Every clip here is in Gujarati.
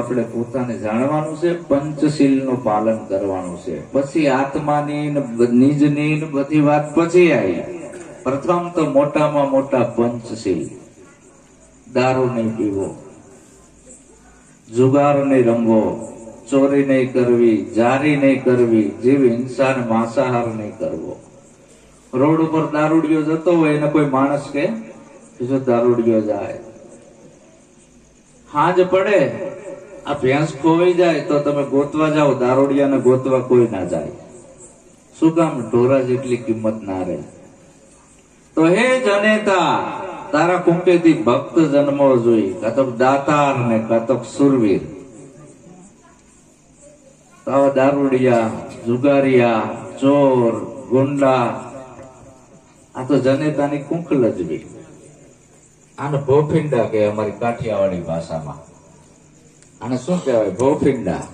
આપણે પોતાને જાણવાનું છે, પંચશીલનું પાલન કરવાનું છે. પછી આત્માની નિજની બધી વાત પછી આવી. પ્રથમ તો મોટામાં મોટા પંચશીલ. દારૂ નહીં પીવો, જુગાર નહીં રમવો, ચોરી નહીં કરવી, જારી નહીં કરવી, જીવ હિંસા ને માંસાહાર નહીં કરવો. રોડ ઉપર દારૂડિયો જતો હોય એને કોઈ માણસ કે જો દારૂડિયો જાય, હાજ પડે આ ભેંસ ખોવાઈ જાય તો તમે ગોતવા જાઓ, દારૂડિયાને ગોતવા કોઈ ના જાય. શું કામ? ઢોરા જેટલી કિંમત ના રહે. તો હે જનેતા, તારા કુંકેથી ભક્ત જન્મો જોઈ, કાતો દાતાર ને કાતો સુરવીર. આવા દારૂડિયા, જુગારિયા, ચોર, ગુંડા, આ તો જનેતાની કુંખ લજવી. આને ભોફિંડા કે અમારી કાઠિયાવાડી ભાષામાં આને શું કહેવાય? ભોફિંડા.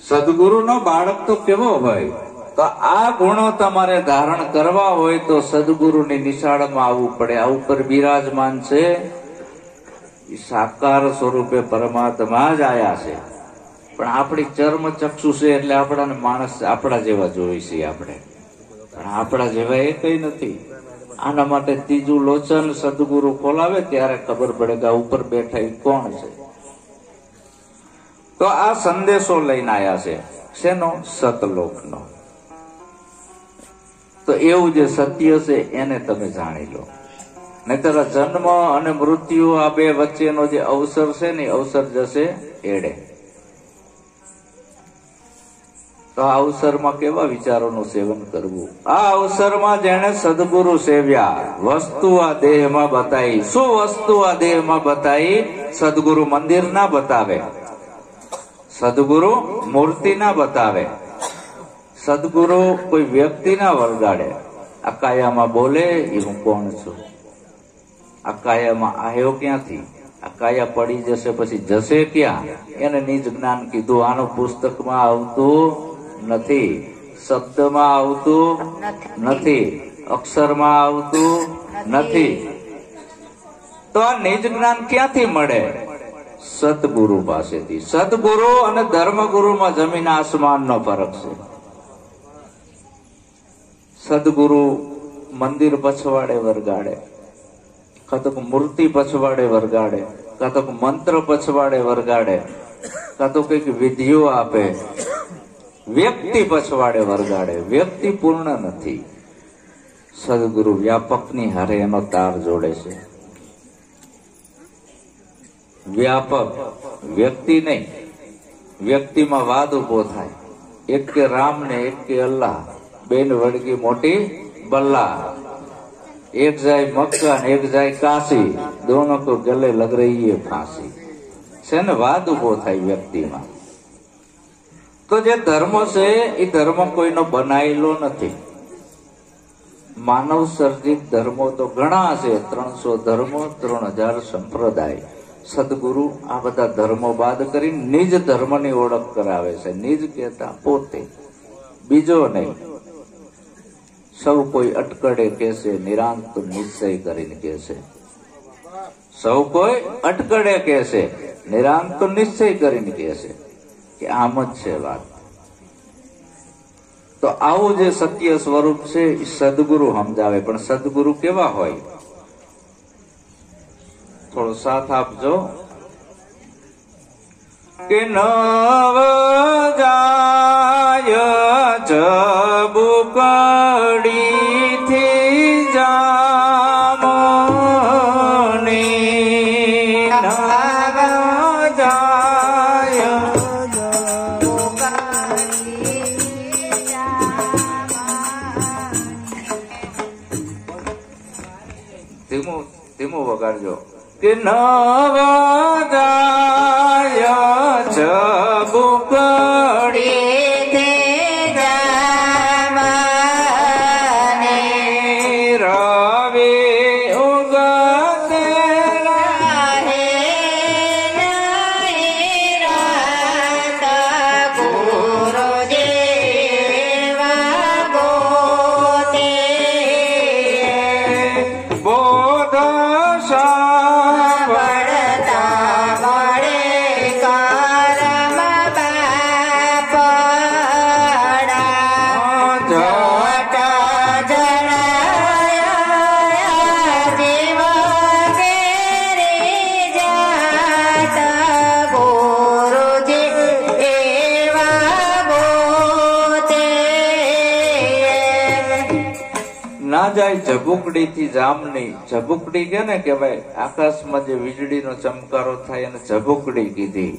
સદગુરુનો બાળક તો કેવો હોય? તો આ ગુણો તમારે ધારણ કરવા હોય તો સદગુરુની નિશાળમાં આવવું પડે. આ ઉપર બિરાજમાન છે એ સાકાર સ્વરૂપે પરમાત્મા જ આયા છે, પણ આપણી ચર્મ ચક્ષુ છે એટલે આપણાને માણસ આપણા જેવા જોઈ છે આપણે, પણ આપણા જેવા એ કઈ નથી. આના માટે ત્રીજું લોચન સદગુરુ ખોલાવે ત્યારે ખબર પડે કે આ ઉપર બેઠા એ કોણ છે. તો આ સંદેશો લઈને આયા છે. શેનો? સતલોકનો. તો એવું જે સત્ય છે એને તમે જાણી લો, નહીતર જન્મ અને મૃત્યુ આ બે વચ્ચેનો જે અવસર છે ને અવસર જશે એડે. તો આ અવસરમાં કેવા વિચારોનું સેવન કરવું? આ અવસરમાં જેને સદગુરુ સેવ્યા, વસ્તુ આ દેહમાં બતાવી. શું વસ્તુ આ દેહમાં બતાવી? સદગુરુ મંદિર ના બતાવે, સદગુરુ મૂર્તિ ના બતાવે, સદગુરુ કોઈ વ્યક્તિ ના વળગાડે. આ કાયામાં બોલે એ હું કોણ છું? આ કાયામાં આવ્યો ક્યાંથી? આ કાયા પડી જશે પછી જશે ક્યાં? એને નિજ જ્ઞાન કીધું. આનું પુસ્તકમાં આવતું નથી, શબ્દમાં આવતું નથી, અક્ષરમાં આવતું નથી. તો આ નિજ જ્ઞાન ક્યાંથી મળે? સદગુરુ પાસેથી. સદગુરુ અને ધર્મગુરુમાં જમીન આસમાનનો ફરક છે. સદગુરુ મંદિર પછવાડે વરગાડે, કતક મૂર્તિ પછવાડે વરગાડે, કતક મંત્ર પછવાડે વરગાડે, કતક કઈક વિધિઓ આપે. વ્યક્તિ પછવાડે વરગાડે. વ્યક્તિ પૂર્ણ નથી. સદગુરુ વ્યાપકની હારે એનો તાર જોડે છે. વ્યાપક વ્યક્તિ નહીં. વ્યક્તિમાં વાદ ઉભો થાય. એક કે રામ ને એક કે અલ્લાહ, બેન વડગી મોટી બલ્લા. एक जाए मक्का एक जाए काशी, दोनों को गले लग रही है फांसी. છે ને વાદ ઉભો થાય વ્યક્તિમાં. તો જે ધર્મ છે એ ધર્મ કોઈનો બનાયેલો નથી. માનવ સર્જિત ધર્મો તો ઘણા છે, 300 ધર્મો, 3000 સંપ્રદાય. સદગુરુ આ બધા ધર્મો બાદ કરી નિજ ધર્મની ઓળખ કરાવે છે. નિજ કહેતા પોતે, બીજો નહીં. સૌ કોઈ અટકડે કહેશે, નિરાંત નિશ્ચય કરીને કહેશે. સૌ કોઈ અટકડે કહેશે, નિરાંત નિશ્ચય કરીને કહેશે કે આમ જ છે વાત. તો આવું જે સત્ય સ્વરૂપ છે એ સદગુરુ સમજાવે. પણ સદગુરુ કેવા હોય? થોડો સાથ આપજો. કે નવ જાય જબુકડી થી જામની, નવ જાય ધીમું વગાડજો. કે નવ જાય જબુકડી સાંભળતા જાય ઝબુકડી થી જામની. ઝબુકડી કે ને કે ભાઈ આકાશમાં જે વીજળીનો ચમકારો થાય અને ઝબુકડી કીધી.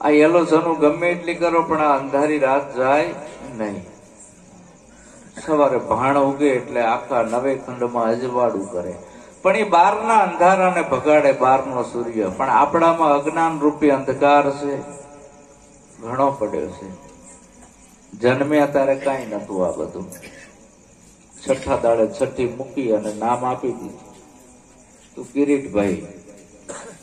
આ એલોસનું ગમે એટલી કરો પણ આ અંધારી રાત જાય નહીં. સવારે ભાણ ઉગે એટલે આખા નવે ખંડમાં અજવાળું કરે, પણ એ બહારના અંધારાને ભગાડે બહારનો સૂર્ય. પણ આપણામાં અજ્ઞાન રૂપી અંધકાર છે, ઘણો પડ્યો છે. જન્મ્યા ત્યારે કઈ નતું આ બધું. છઠ્ઠા દાડે છઠ્ઠી મૂકી અને નામ આપી દીધું, તું કિરીટભાઈ,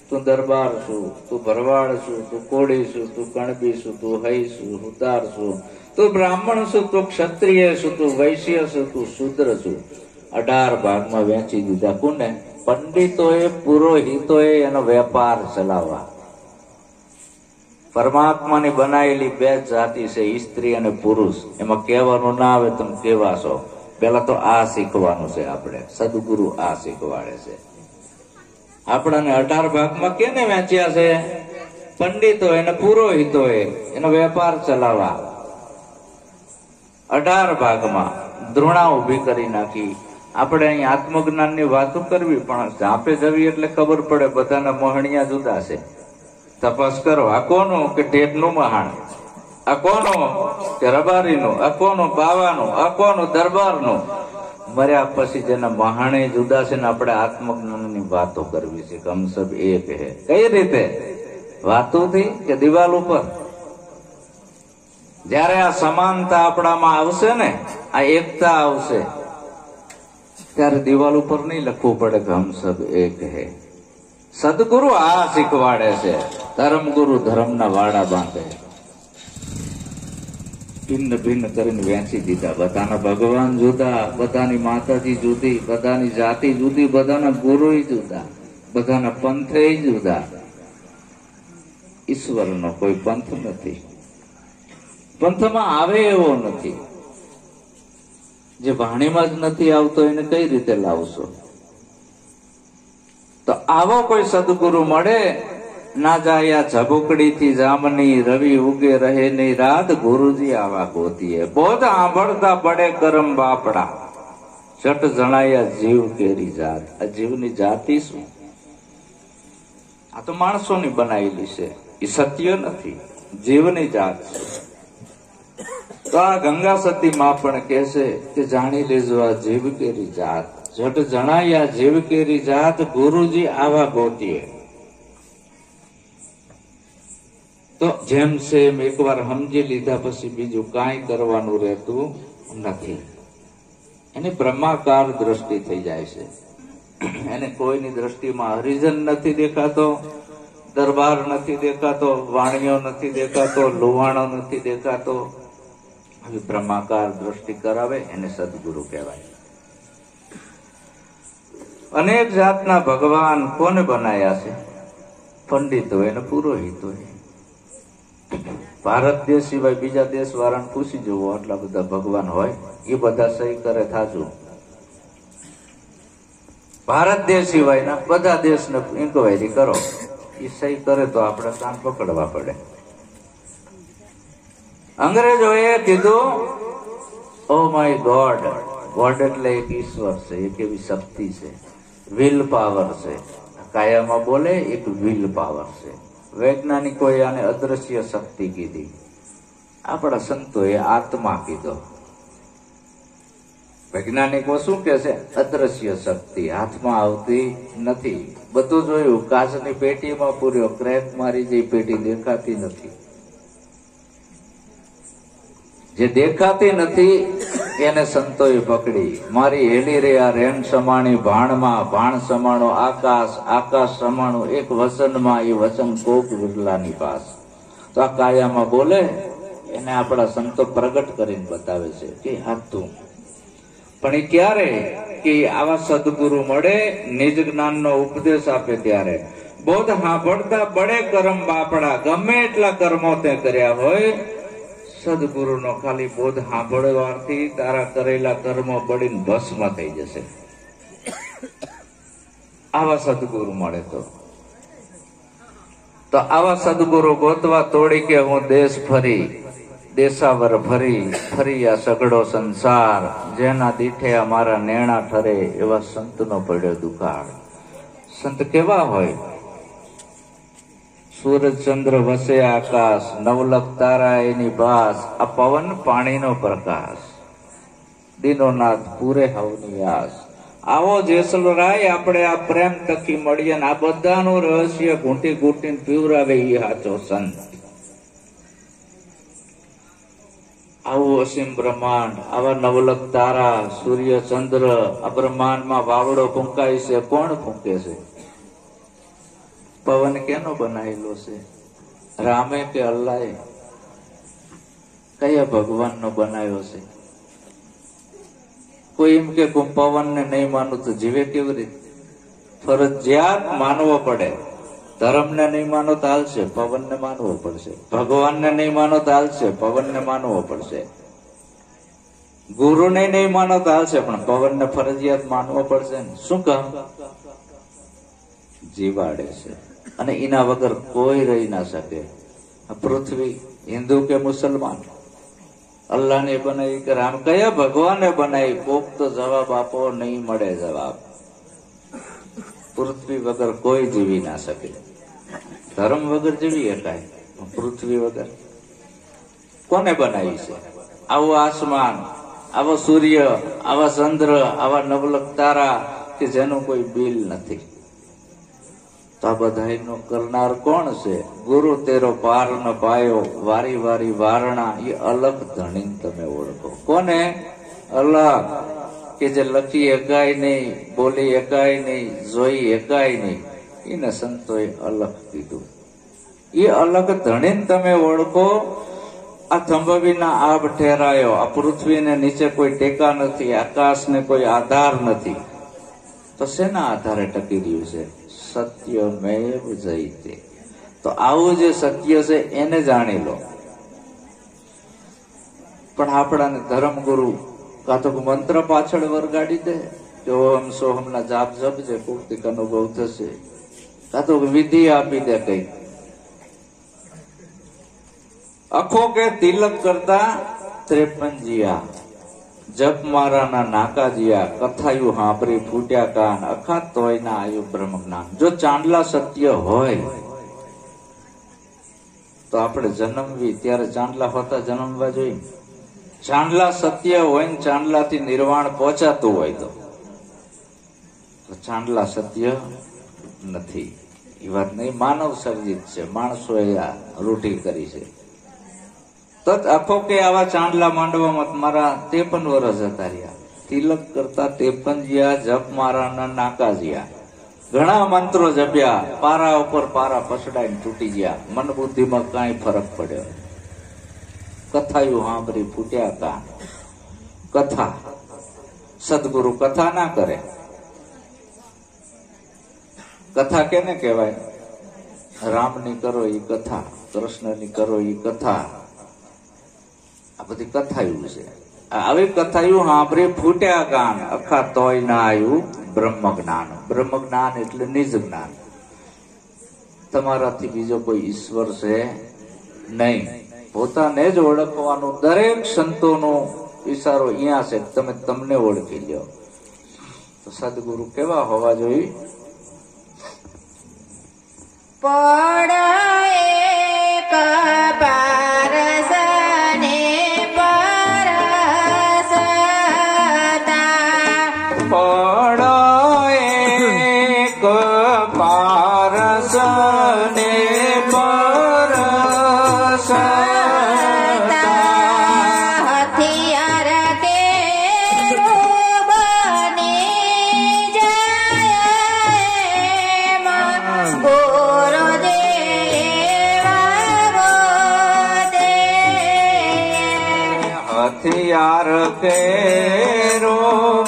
તું દરબાર છું, તું ભરવાડ છું, તું કોળી છું, તું કણબી છું, તું હઈ છું, હુતાર છું, તું બ્રાહ્મણ છું, તું ક્ષત્રિય છું, તું વૈશ્ય છું, તું શૂદ્ર છું. 18 ભાગમાં વેચી દીધા. કોને? પંડિતોએ, પુરોહિતોએ એનો વેપાર ચલાવવા. પરમાત્માની બનાવેલી 2 જાતિ છે, સ્ત્રી અને પુરુષ. એમાં કહેવાનું ના આવે તમે કેવા છો. પેલા તો આ શીખવાનું છે આપણે. સદગુરુ આ શીખવાડે છે આપણાને. 18 ભાગમાં કેને વેચ્યા છે? પંડિતો અને પુરોહિતોએ એનો વેપાર ચલાવવા. 18 ભાગમાં ધૃણા ઉભી કરી નાખી. આપણે અહીં આત્મજ્ઞાન ની વાતો કરવી, પણ ઝાપે જવી એટલે ખબર પડે બધાના મોહણિયા જુદા છે. તપાસ કરો, આ કોનું કે ટેટનું મહાણ, આ કોનું કે રબારીનું, આ કોનું બાવાનું, આ કોનું દરબારનું. મર્યા પછી જેના મહાણે જુદા છે ને આપણે આત્મજ્ઞાનની વાતો કરવી છે કે હમ સબ એક હે. કઈ રીતે? વાતોથી કે દિવાલ ઉપર? જયારે આ સમાનતા આપણામાં આવશે ને, આ એકતા આવશે, ત્યારે દિવાલ ઉપર નહીં લખવું પડે કે હમ સબ એક હે. સદગુરુ આ શીખવાડે છે. ધર્મગુરુ ધર્મના વાડા બાંધે. ભિન્ન ભિન્ન કરીને વેચી દીધા. બધાના ભગવાન જુદા, બધાની માતાજી જુદી, બધાની જાતિ જુદી, બધાના ગુરુ જુદા, બધાના પંથે જુદા. ઈશ્વરનો કોઈ પંથ નથી, પંથમાં આવે એવો નથી. જે વાણીમાં જ નથી આવતો એને કઈ રીતે લાવશો? તો આવો કોઈ સદગુરુ મળે. ના જાયા ઝબુકડી થી જામની, રવિ ઉગે રહે ની રાત, ગુરુજી આવા ગોતીએ. બોધ આંભળતા બડે કરમ બાપડા, ચટ જણાયા જીવ કેરી જાત. આ જીવની જાતિ શું? આ તો માણસોની બનાવેલી છે, એ સત્ય નથી, જીવની જાત છે. તો આ ગંગા સતી માં પણ કહે છે કે જાણી લેજો આ જીવ કેરી જાત, જટ જણાયા જીવ કેરી જાત, ગુરુજી આવા ગોતીએ. તો જેમ છે એમ એકવાર સમજી લીધા પછી બીજું કાંઈ કરવાનું રહેતું નથી. એની બ્રહ્માકાર દ્રષ્ટિ થઈ જાય છે. એને કોઈની દ્રષ્ટિમાં હરિજન નથી દેખાતો, દરબાર નથી દેખાતો, વાણિયો નથી દેખાતો, લુવાણો નથી દેખાતો. આવી બ્રહ્માકાર દ્રષ્ટિ કરાવે એને સદગુરુ કહેવાય. અનેક જાતના ભગવાન કોને બનાયા છે? પંડિતો અને પુરોહિતો. ભારત દેશ સિવાય બીજા દેશ વાળાને પૂછી જુઓ, આટલા બધા ભગવાન હોય, એ બધા સહી કરે થાજુ. ભારત દેશ સિવાયના બધા દેશને ઇન્કવાયરી કરો, એ સહી કરે તો આપણે કાન પકડવા પડે. અંગ્રેજોએ કીધું ઓ માય ગોડ. ગોડ એટલે એક ઈશ્વર છે, એક એવી શક્તિ છે, વિલ પાવર છે. કાયામાં બોલે એક વિલ પાવર છે. વૈજ્ઞાનિકોએ આને અદ્રશ્ય શક્તિ કીધી, આપણા સંતોએ આત્મા કીધો. વૈજ્ઞાનિકો શું કે છે? અદ્રશ્ય શક્તિ, હાથમાં આવતી નથી. બધું જોયું, કાચની પેટીમાં પૂર્યો, ક્રેક મારી જે પેટી દેખાતી નથી. જે દેખાતી નથી એને સંતોએ પકડી. મારી હેલી રે આ રેણ સમાણી ભાણમાં, ભાણ સમાણો આકાશ, આકાશ સમાણો એક વસનમાં, એ વસન કોક વિરલાની પાસ. તો આ કાયામાં બોલે એને આપણા સંતો પ્રગટ કરીને બતાવે છે કે આ તું. પણ એ ક્યારે? કે આવા સદગુરુ મળે, નિજ જ્ઞાનનો ઉપદેશ આપે ત્યારે. બોધ સાંભળતા બડે કર્મ બાપડા, ગમે એટલા કર્મો તે કર્યા હોય, સદગુરુનો ખાલી બોધ સાંભળવાથી તારા કરેલા કર્મો બળીને ભસ્મ થઈ જશે. આવા સદગુરુ મળે તો આવા સદગુરુ ગોતવા તોડી કે હું દેશ ફરી, દેશાવર ફરી ફરી આ સઘળો સંસાર, જેના દીઠે અમારા નેણા ઠરે, એવા સંતનો પડ્યો દુકાળ. સંત કેવા હોય? સૂરજ ચંદ્ર વસે આકાશ, નવલખ તારા એની બાસ, આ પવન પાણીનો પ્રકાશ, દીનોનાથ પૂરે હવની આસ. આવો જેસલરાય આપણે આ પ્રેમ તકી મળીએ ને આ બધાનું રહસ્ય ઘૂંટી ઘૂંટીને પીવરાવે એ સાચો સંત. આવું અસીમ બ્રહ્માંડ, આવા નવલખ તારા, સૂર્ય ચંદ્ર, આ બ્રહ્માંડમાં વાવડો ફૂંકાય છે. કોણ ફૂંકે છે? પવન કેનો બનાવેલો છે? રામે કે અલ્લાહે? કયા ભગવાનનો બનાવ્યો છે? કોઈ એમ કે પવનને નહીં માનું તો જીવે કેવી રીતે? ફરજિયાત માનવો પડે. ધર્મને નહીં માનો તો હાલશે, પવનને માનવો પડશે. ભગવાનને નહીં માનો તો હાલશે, પવનને માનવો પડશે. ગુરુને નહીં માનો તો હાલશે, પણ પવનને ફરજિયાત માનવો પડશે ને. શું કામ? જીવાડે છે અને એના વગર કોઈ રહી ના શકે. પૃથ્વી હિન્દુ કે મુસલમાન, અલ્લાહને બનાવી કે રામ, કયા ભગવાને બનાવી? કોક તો જવાબ આપો, નહીં મળે જવાબ. પૃથ્વી વગર કોઈ જીવી ના શકે. ધર્મ વગર જીવી શકાય, પૃથ્વી વગર કોને બનાવી છે? આવું આસમાન, આવો સૂર્ય, આવા ચંદ્ર, આવા નવલખ તારા કે જેનું કોઈ બિલ નથી. તો આ બધાનો કરનાર કોણ છે? ગુરુ તેરો પાર ન પાયો, વારી વારી વારણા, એ અલગ ધણી તમે ઓળખો. કોને? અલગ, કે જે લખી એકાય નહીં, બોલી એકાય નહીં, જોઈ એકાય નહીં, એને સંતોએ અલગ કીધું. એ અલગ ધણીને તમે ઓળખો. આ થંભવીના આભ ઠેરાયો, આ પૃથ્વીને નીચે કોઈ ટેકા નથી, આકાશને કોઈ આધાર નથી, તો શેના આધારે ટકી રહ્યું છે? સત્યમેવ જયતે. તો આવું જે સત્ય છે એને જાણી લો. પણ આપણાને ધર્મગુરુ કાં તો મંત્ર પાછળ વરગાડી દે કે ઓમ સોહમના જાપ જપજે, કુર્તિક અનુભવ થશે, કાં તો વિધિ આપી દે કઈ. અખો કે તિલક કરતા 53 જીયા, જપ મારાના નાકા જીયા, કથાયું હાંભરી ફૂટ્યા કાન, અખાત તોય ના આયુ બ્રહ્મ જ્ઞાન. જો ચાંદલા સત્ય હોય તો આપણે જન્મવી ત્યારે ચાંદલા હોતા જન્મવા જોઈએ. ચાંદલા સત્ય હોય ને ચાંદલાથી નિર્વાણ પહોંચાતું હોય તો ચાંદલા સત્ય નથી. એ વાત નહીં, માનવ સર્જિત છે, માણસોએ આ રૂઢી કરી છે. તત આખો કે આવા ચાંદલા માંડવામાં મારા 53 વર્ષ હતા રહ્યા. તિલક કરતા 53 જીયા, જપ મારાના નાકા જીયા. ઘણા મંત્રો જપ્યા, પારા ઉપર પારા પસડાઈને તૂટી ગયા, મન બુદ્ધિમાં કાંઈ ફરક પડ્યો. કથાયું સાંભળી ફૂટ્યા કાન. કથા, સદગુરુ કથા ના કરે. કથા કેને કહેવાય? રામની કરો એ કથા, કૃષ્ણની કરો એ કથા. આ બધી કથાયું છે. આવી કથાયું સાંભળી ફૂટ્યા કાન, અખા તોય ના આવ્યું બ્રહ્મ જ્ઞાન. બ્રહ્મ જ્ઞાન એટલે નિજ જ્ઞાન. તમારાથી બીજો કોઈ ઈશ્વર છે નહીં. પોતાને જ ઓળખવાનું. દરેક સંતોનો ઈશારો અહીંયા છે, તમે તમને ઓળખી લો. તો સદગુરુ કેવા હોવા જોઈએ? હથિયાર કેરો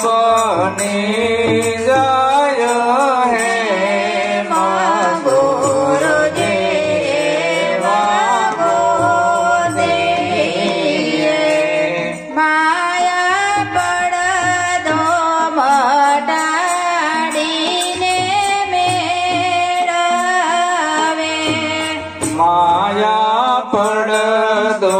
બની જાય હે ગુરુ દેવા ગોદે. માયા પડદો મટાડીને મેળવે, માયા પડદો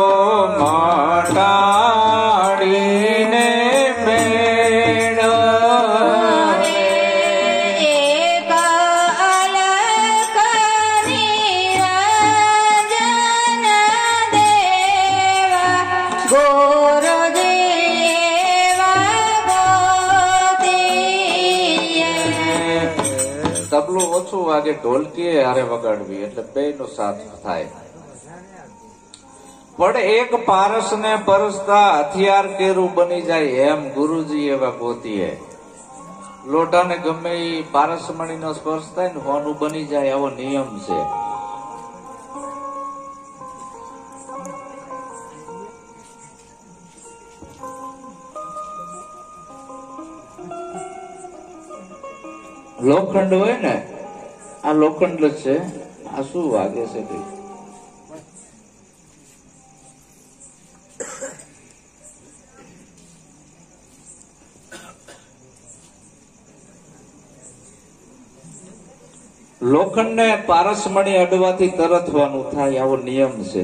વાગે ઢોલકી હારે વગાડવી એટલે બેયનો સાથ થાય. પણ એક પારસને પરસતા હથિયાર કેરું બની જાય એમ ગુરુજી એવા ગોતીએ. લોટાને ગમે એ પારસમણીનો સ્પર્શ થાય ને હોનું બની જાય આવો નિયમ છે. લોખંડ હોય ને આ લોખંડ જ છે. આ શું વાગે છે કઈ? લોખંડને પારસમણી અડવાથી તરતવાનું થાય આવો નિયમ છે.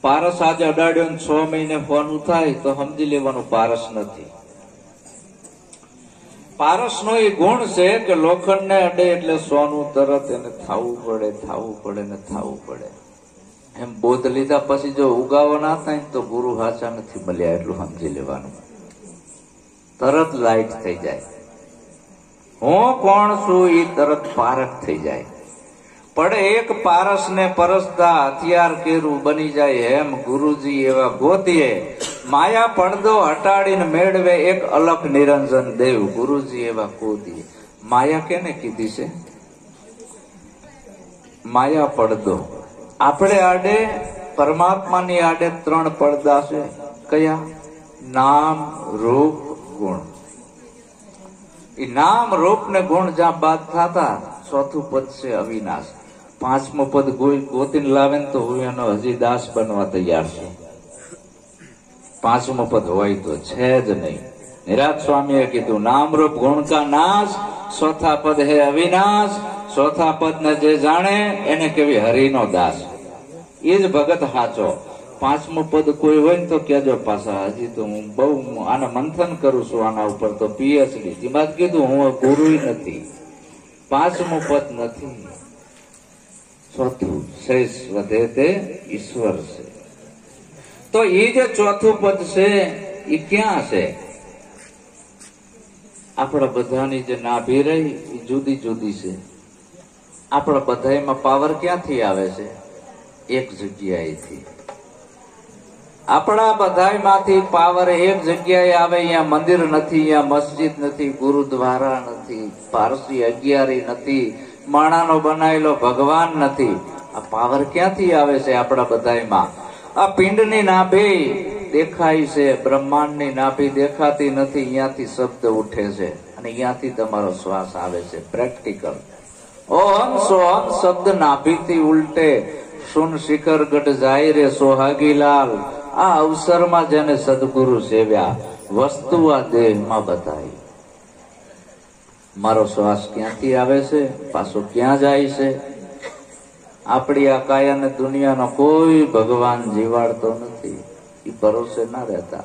પારસ આજે અડાડ્યો ને 6 મહિને હોવાનું થાય તો સમજી લેવાનું પારસ નથી. પારસનો એ ગુણ છે કે લોખંડને અડે એટલે સોનું તરત એને થાવું પડે ને થાવું પડે. એમ બોધ લીધા પછી જો ઉગાવો ના થાય તો ગુરુ હાચા નથી મળ્યા એટલું સમજી લેવાનું. તરત લાઈટ થઈ જાય. હું કોણ છું એ તરત પારખ થઈ જાય. પણ એક પારસને પરસતા હથિયાર કેરું બની જાય એમ ગુરુજી એવા ગોતીએ. માયા પડદો હટાડીને મેળવે એક અલખ નિરંજન દેવ. ગુરુજી એવા ગોતીએ. માયા કેને કીધી છે? માયા પડદો. આપણે આડે પરમાત્માની આડે 3 પડદા છે. કયા? નામ, રૂપ, ગુણ. એ નામ, રૂપ ને ગુણ જ્યાં બાદ થતા ચોથું પદ છે અવિનાશ. 5મું પદ ગોતીને લાવે ને તો હું એનો હજી દાસ બનવા તૈયાર છું. 5મું પદ હોય તો છે જ નહીં. નિરાજ સ્વામીએ કીધું નામ રૂપ ગુણ કા નાશ, ચોથા પદ હે અવિનાશ. ચોથા પદ ને જે જાણે એને કેવી હરિનો દાસ. એ જ ભગત હાચો. 5મું પદ કોઈ હોય ને તો કેજો પાછા. હજી તો હું બહુ આના મંથન કરું છું આના ઉપર તો પીએચડી. એમાં કીધું હું ગુરુ નથી. 5મું પદ નથી. ચોથું શેષ વધે તે ઈશ્વર છે. તો એ જે ચોથું પદ છે એ ક્યાં છે? આપણા બધાની જે નાભી રહી એ જુદી જુદી છે. આપણા બધામાં પાવર ક્યાંથી આવે છે? એક જગ્યાએથી. આપણા બધામાંથી પાવર એક જગ્યાએ આવે. અહીંયા મંદિર નથી, અહીંયા મસ્જિદ નથી, ગુરુદ્વારા નથી, પારસી અગિયારી નથી, માણાનો બનાવેલો ભગવાન નથી. આ પાવર ક્યાંથી આવે છે આપણા બધામાં? આ પિંડની નાભી દેખાય છે, બ્રહ્માંડની નાભી દેખાતી નથી. અહીંયાથી શબ્દ ઉઠે છે અને અહીંયાથી તમારો શ્વાસ આવે છે. પ્રેક્ટિકલ. ઓહમ સોહમ શબ્દ નાભીથી ઉલટે. સુન શિખર ગઢ જાય રે સોહાગીલાલ. આ અવસરમાં જેને સદગુરુ સેવ્યા વસ્તુ આ દેહમાં બતાવી. મારો શ્વાસ ક્યાંથી આવે છે, પાછો ક્યાં જાય છે? આપણી આ કાયા ને દુનિયાનો કોઈ ભગવાન જીવાડતો નથી. એ ભરોસે ના રહેતા.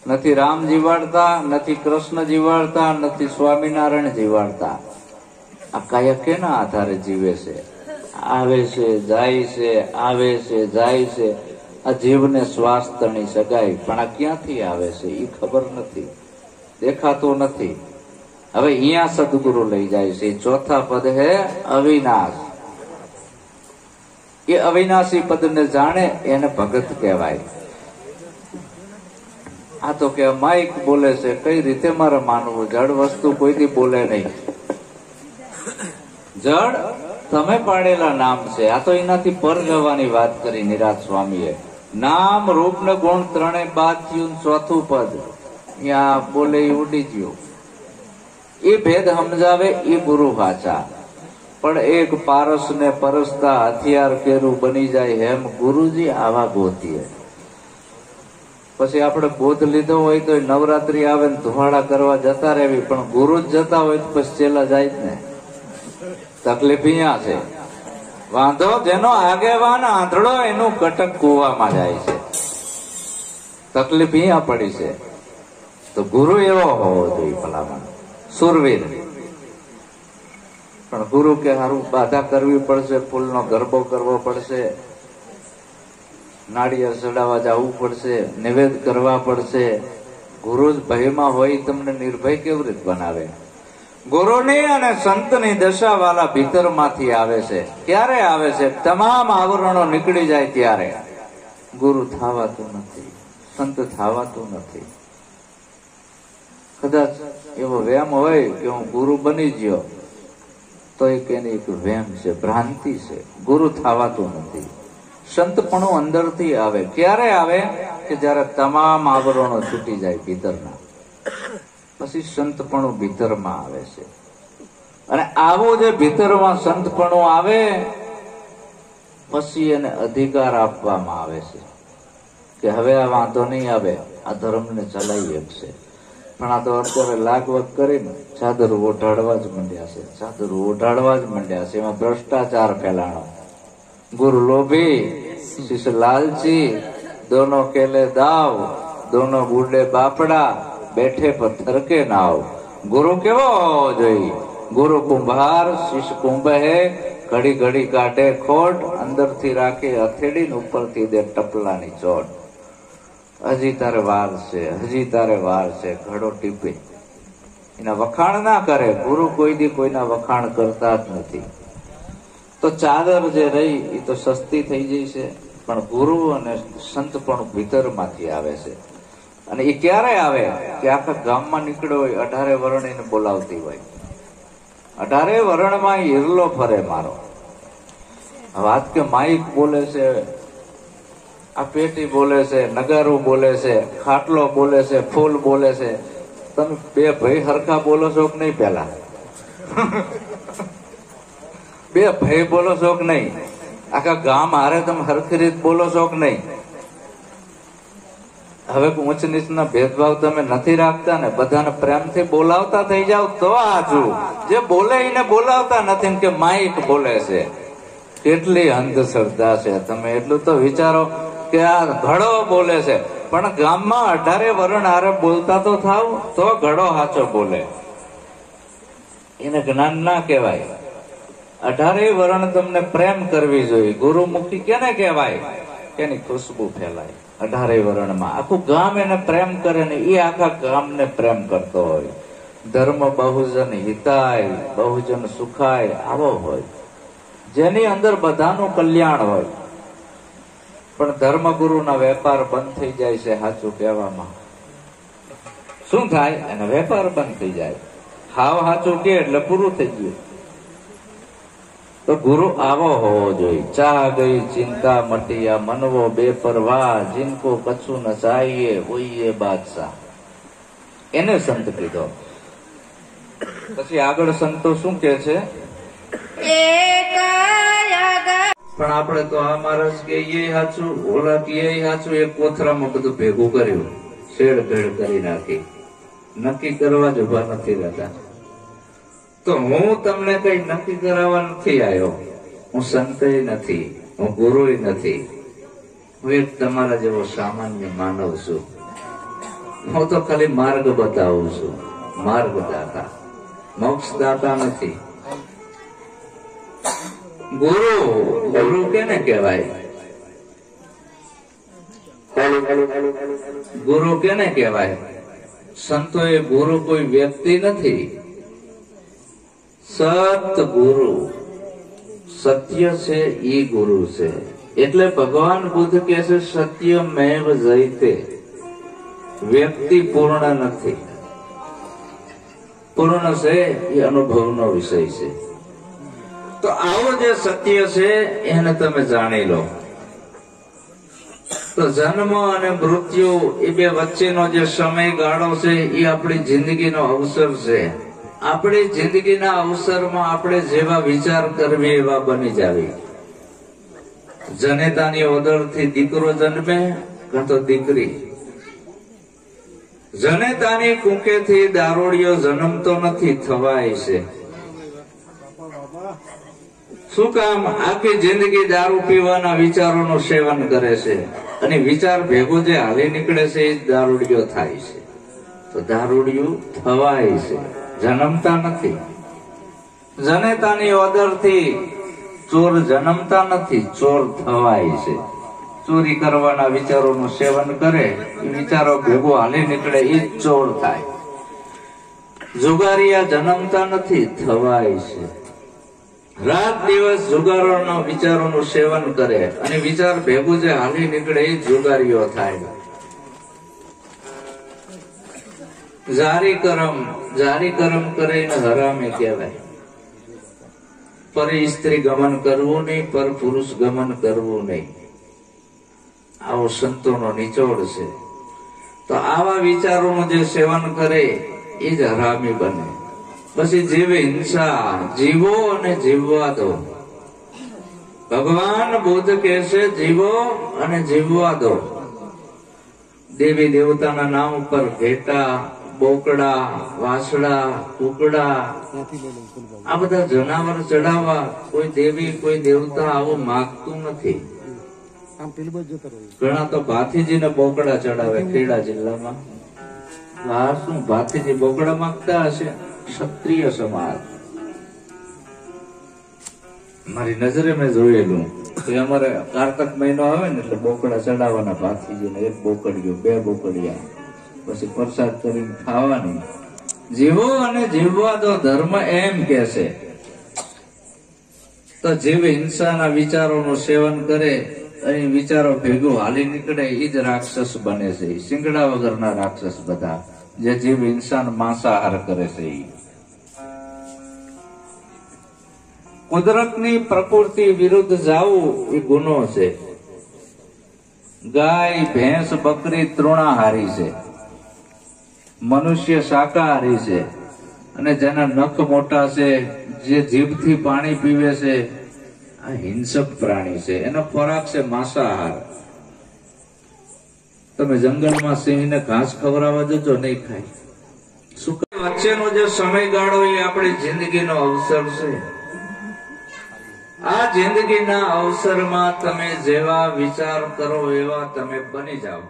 નથી રામ જીવાડતા, નથી કૃષ્ણ જીવાડતા, નથી સ્વામિનારાયણ જીવાડતા. આ કાયા કેના આધારે જીવે છે? આવે છે, જાય છે, આવે છે, જાય છે. આ જીવને શ્વાસ તણી સગાય, પણ આ ક્યાંથી આવે છે એ ખબર નથી, દેખાતું નથી. હવે અહીંયા સદગુરુ લઈ જાય છે. ચોથા પદ હે અવિનાશ. એ અવિનાશી પદને જાણે એને ભગત કહેવાય. આ તો કે માઇક બોલે છે, કઈ રીતે મારે માનવું? જડ વસ્તુ કોઈથી બોલે નહીં. જડ તમે પાડેલા નામ છે. આ તો એનાથી પર જવાની વાત કરી નિરાજ સ્વામીએ. નામ રૂપ ને ગુણ ત્રણે બાદ થયું. ચોથું પદ ત્યાં બોલે એ ઉડી ગયું. એ ભેદ સમજાવે એ ગુરુ હાચા. પણ એક પારસ ને પરસતા હથિયાર કેરું બની જાય એમ ગુરુજી આવા ગોતીએ. પછી આપણે બોધ લીધો હોય તો નવરાત્રી આવે ને ધુમાડા કરવા જતા રહેવી, પણ ગુરુ જ જતા હોય તો પછી છેલ્લા જાય જ ને. તકલીફ અહીંયા છે. વાંધો જેનો આગેવાન આંધળો એનું કટક કુવામાં જાય છે. તકલીફ અહીંયા પડી છે. તો ગુરુ એવો હોવો જોઈએ ભલામણ, સુરવીર. પણ ગુરુ કે હારું બાધા કરવી પડશે, ફૂલનો ગરબો કરવો પડશે, નાળિયેર ચડાવવા જવું પડશે, નિવેદ કરવા પડશે. ગુરુ જ ભયમાં હોય તમને નિર્ભય કેવી રીતે બનાવે? ગુરુની અને સંતની દશા વાલા ભીતરમાંથી આવે છે. ક્યારે આવે છે? તમામ આવરણો નીકળી જાય ત્યારે. ગુરુ થાવાતું નથી, સંત થાવાતું નથી. કદાચ એવો વહેમ હોય કે હું ગુરુ બની ગયો, તો એની એક વહેમ છે, ભ્રાંતિ છે. ગુરુ થાવાતું નથી. સંતપણું અંદરથી આવે. ક્યારે આવે? કે જયારે તમામ આવરણો છૂટી જાય ભીતરના, પછી સંતપણું ભીતરમાં આવે છે. અને આવું જે ભીતરમાં સંતપણું આવે, પછી એને અધિકાર આપવામાં આવે છે કે હવે આ વાંધો નહીં આવે, આ ધર્મને ચલાવી શકશે. પણ આ તો અત્યારે લાગવગ કરીને ચાદર ઓઢાડવા જ માંડ્યા છે, ચાદર ઓઢાડવા જ માંડ્યા છે. એમાં ભ્રષ્ટાચાર ફેલાણો. ગુરુ લોભી, શિષ્ય લાલચી, દોનો કેલે દાવ, દોનો બુડે બાપડા, બેઠે પથ્થર કે નાવ. ગુરુ કેવો હોવો જોઈએ? ગુરુ કુંભાર, શિષ્ય કુંભ હે, ઘડી ઘડી કાઢે ખોટ, અંદરથી રાખે હથેળી ને ઉપરથી દે ટપલાની ચોટ. હજી તારે વાર છે, હજી તારે વાર છે. ઘડો ટીપે, એના વખાણ ના કરે. ગુરુ કોઈ દી કોઈના વખાણ કરતા જ નથી. તો ચાદર જે રહી એ તો સસ્તી થઈ જાય છે, પણ ગુરુ અને સંત પણ ભીતરમાંથી આવે છે. અને એ ક્યારે આવે? કે આખા ગામમાં નીકળ્યો હોય, 18 વરણ એને બોલાવતી હોય. 18 વરણમાં હિરલો ફરે મારો. વાત કે માઈક બોલે છે, આ પેટી બોલે છે, નગારું બોલે છે, ખાટલો બોલે છે, ફૂલ બોલે છે. તમે બે ભાઈ હરખા બોલો છો કે નહીં? પેલા બે ભાઈ બોલો છો કે નહીં? આખા ગામ હારે તમે હરખી રીત બોલો છો કે નહીં? હવે ઊંચ નીચના ભેદભાવ તમે નથી રાખતા ને, બધાને પ્રેમથી બોલાવતા થઈ જાવ તો આજુ. જે બોલે એને બોલાવતા નથી કે માઈક બોલે છે. કેટલી અંધશ્રદ્ધા છે. તમે એટલું તો વિચારો કે આ ઘડો બોલે છે, પણ ગામમાં 18 વરણ હારે બોલતા તો થાવ, તો ઘડો સાચો બોલે. એને જ્ઞાન ના કહેવાય. 18 વરણ તમને પ્રેમ કરવી જોઈએ. ગુરુમુખી કેને કહેવાય? એની ખુશ્બુ ફેલાય 18 વરણમાં. આખું ગામ એને પ્રેમ કરે ને એ આખા ગામને પ્રેમ કરતો હોય. ધર્મ બહુજન હિતાય, બહુજન સુખાય, આવો હોય જેની અંદર બધાનું કલ્યાણ હોય. પણ ધર્મગુરુના વેપાર બંધ થઈ જાય છે. સાચું કહેવામાં શું થાય? એનો વેપાર બંધ થઈ જાય. હાવ સાચું કે એટલે પૂરું થઈ ગયું. તો ગુરુ આવો હોવો જોઈએ. ચાહ ગઈ ચિંતા મટિયા, મનવો બેપરવાહ, જિनको કછું ન ચાહીએ હોઈએ બાદશાહ. એને સંત કીધો. પછી આગળ સંતો શું કે છે? પણ આપણે તો આ મહારાજ કે એ સાચું, ઓલા કે એ સાચું, એક કોથરામાં બધું ભેગું કર્યું, શેડ ભેડ કરી નાખી. નક્કી કરવા જ ઉભા નથી રહેતા. તો હું તમને કઈ નક્કી કરાવવા નથી આવ્યો. હું સંતય નથી, હું ગુરુય નથી. હું એક તમારા જેવો સામાન્ય માનવ છું. હું તો ખાલી માર્ગ બતાવું છું. માર્ગદાતા, મોક્ષદાતા નથી. ગુરુ, ગુરુ કેને કહેવાય? ગુરુ કેને કહેવાય? સંતો એ ગુરુ કોઈ વ્યક્તિ નથી. સતગુરુ, સત્ય છે એ ગુરુ છે. એટલે ભગવાન બુદ્ધ કહે છે સત્યમેવ જયતે. વ્યક્તિ પૂર્ણ નથી. પૂર્ણ છે એ અનુભવનો વિષય છે. તો આવો જે સત્ય છે એને તમે જાણી લો. તો જન્મ અને મૃત્યુ એ બે વચ્ચેનો જે સમયગાળો છે એ આપણી જિંદગીનો અવસર છે. આપણી જિંદગીના અવસરમાં આપણે જેવા વિચાર કરવી એવા બની જાવી. જનેતાની ઓદરથી દીકરો જન્મે કાં તો દીકરી. જનેતાની કુંકેથી દારૂડિયો જન્મતો નથી, થવાય છે. શું કામ? આખી જિંદગી દારૂ પીવાના વિચારોનું સેવન કરે છે અને વિચાર ભેગો જે હાલી નીકળે છે એ દારૂડિયો થાય છે. તો દારૂડિયું થવાય છે, જન્મતા નથી. જનેતાની ઓદરથી ચોર જન્મતા નથી, ચોર થવાય છે. ચોરી કરવાના વિચારોનું સેવન કરે, એ વિચારો ભેગો હાલી નીકળે, એ જ ચોર થાય. જુગારિયા જન્મતા નથી, થવાય છે. રાત દિવસ જુગારોના વિચારોનું સેવન કરે અને વિચાર ભેગું જે હાલી નીકળે એ જુગારીઓ થાય. જારી કરમ કરીને હરામે કહેવાય. પર સ્ત્રી ગમન કરવું નહીં, પર પુરુષ ગમન કરવું નહીં. આવો સંતોનો નિચોડ છે. તો આવા વિચારોનું જે સેવન કરે એ જ હરામી બને. પછી જીવે હિંસા, જીવો અને જીવવા દો. ભગવાન બુદ્ધ કહે છે જીવો અને જીવવા દો. દેવી દેવતાના નામ ઉપર ઘેટા, બોકડા, વાસડા, કુકડા આ બધા જનાવર ચડાવવા કોઈ દેવી કોઈ દેવતા આવું માગતું નથી. ઘણા તો ભાથીજીને બોકડા ચડાવે ખેડા જિલ્લામાં. શું ભાથીજી બોકડા માંગતા હશે? ક્ષત્રિય સમાજ. મારી નજરે મેં જોયેલું કે અમારે કારતક મહિનો આવે ને એટલે બોકડા ચડાવવાના ભાથીજીને. એક બોકડીઓ, બે બોકડિયા, પછી પ્રસાદ કરીને ખાવાની. જીવો અને જીવવા દો ધર્મ એમ કે છે. તો જીવ હિંસાના વિચારોનું સેવન કરે અને વિચારો ભેગું હાલી નીકળે એ જ રાક્ષસ બને છે. શિંગડા વગરના રાક્ષસ બધા, જે જીવ હિંસા માંસાહાર કરે છે. કુદરતની પ્રકૃતિ વિરુદ્ધ જવું એ ગુનો છે. ગાય, ભેંસ, બકરી તૃણાહારી છે, મનુષ્ય શાકાહારી છે. અને જેના નખ મોટા છે, જે જીભથી પાણી પીવે છે, આ હિંસક પ્રાણી છે. એનો ખોરાક છે માંસાહાર. તમે જંગલમાં સિંહને ઘાસ ખવડાવવા જજો, નહીં ખાય. શું વચ્ચેનો જે સમયગાળો એ આપણી જિંદગીનો અવસર છે. આ જિંદગીના અવસરમાં તમે જેવા વિચાર કરો એવા તમે બની જાઓ.